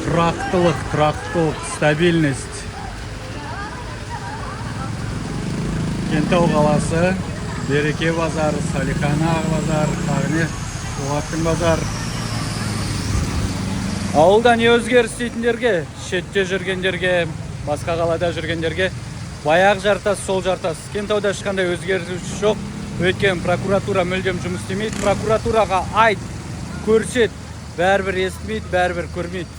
тұрақтылық, стабильность. Кентау қаласы, Береке базар, Салихана базар, Қағне, Оғаттың базар. Ауылда не өзгеріс дейтіндерге, шетте жүргендерге, басқа қалада жүргендерге, баяғы жартас, сол жартас. Кентауда ешқандай өзгеріс жоқ. Өйткені прокуратура мүлдем жұмыс істемейді. Прокуратураға айт, көрсет, бәрібір естімейді, бәрібір көрмейді.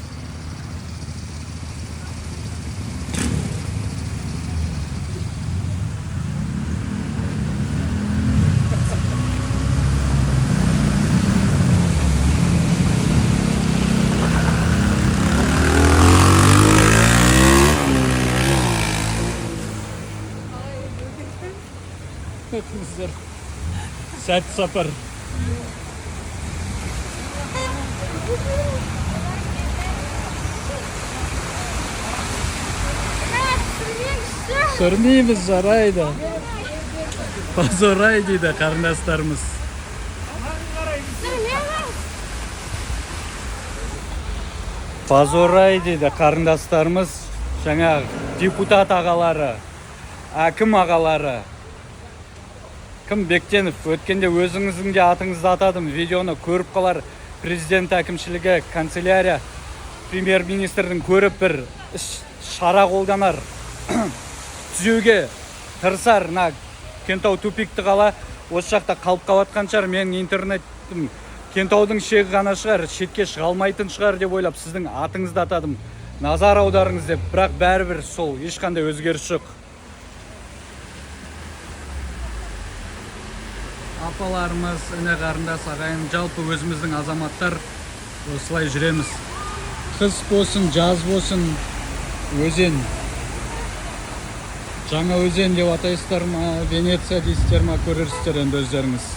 Сәт сапар. Сөрмейміз, жарайды. Позорай дейді қарындастарымыз. Позорай дейді қарындастарымыз. Жаңа депутат ағалары, әкім ағалары. Кім Бектенов, өткенде өзіңіздің де атыңызды атадым, видеоны көріп қалар. Президент әкімшілігі, канцелярия, премьер-министрдің көріп бір шара қолданар, түзеуге тырысар. Кентау тупикті қала, осы жақта қалып қалатқан шығар. Менің интернеттім Кентаудың шегі ғана шығар, шетке шыға алмайтын шығар деп ойлап сіздің атыңызды атадым. Назар аударыңыз деп, бірақ бәрібір сол, ешқандай өзгеріс жоқ. Апаларымыз, іні қарындас ағайын, жалпы өзіміздің азаматтар осылай жүреміз. Қыс болсын, жаз болсын, өзен. Жаңа өзен деп атайсыздар ма, Венеция дейсіздер ма, көрерсіздер енді өздеріңіз.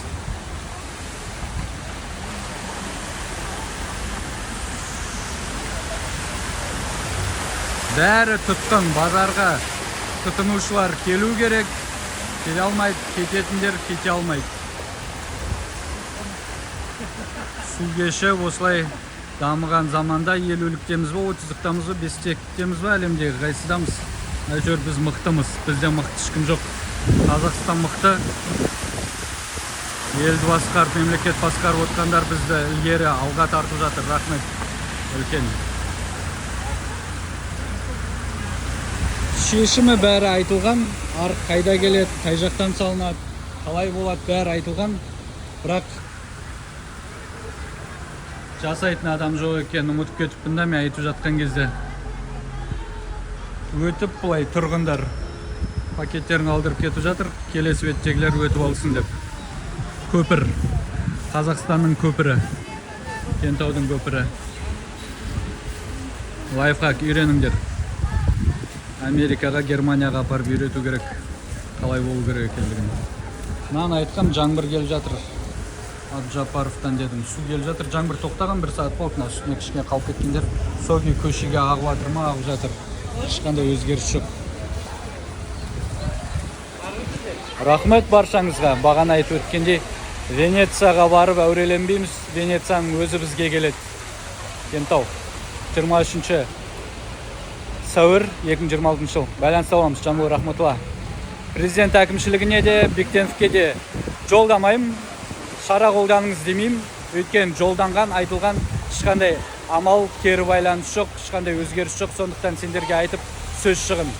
Бәрі тұтқын, базарға тұтынушылар келу керек, келе алмайды, кететіндер кете алмайды. Су кеші осылай дамыған заманда елуліктеміз бе, 30-тамыз бе, 5-тектеміз бе, әлемдегі қайсыдамыз. Әйтеуір біз мықтымыз, бізде мықты ешкім жоқ. Қазақстан мықты. Елді басқарып, мемлекет басқарып отқандар бізді ілгері алға тартып жатыр. Рахмет үлкен. Шешімі бәрі айтылған, арық қайда келеді, қай жақтан салынады, қалай болады, бәрі айтылған. Бірақ жасайтын адам жоқ екен, ұмытып кетіппін да, мен айтып жатқан кезде. Өтіп бұлай тұрғындар пакеттерін алдырып кетіп жатыр, келесі беттегілер өтіп алсын деп. Көпір, Қазақстанның көпірі, Кентаудың көпірі. Лайфхак үйреніңдер. Америкаға, Германияға апарып үйрету керек, қалай болу керек екендігін. Маған айтқам, жаңбыр келіп жатыр. Абджапаровтан дедім, су келіп жатыр, жаңбыр тоқтаған, 1 сағат болды, үстіне кішкене қалып кеткендер. Соги көшеге ағып жатыр ма, ағып жатыр. Ешқандай өзгеріс жоқ. Рахмет баршаңызға. Бағана айтып өткендей, Венецияға барып әуреленбейміз. Венецияның өзі бізге келеді. Кентау, 23 сәуір 2026 жыл. Байланыста боламыз. Жанбол рахметулла. Президент әкімшілігіне де, Бектеновке де жолдамайым, шара қолданыңыз демеймін. Өйткені жолданған, айтылған, ешқандай амал кері байланыс жоқ, ешқандай өзгеріс жоқ. Сондықтан сендерге айтып сөз шығын.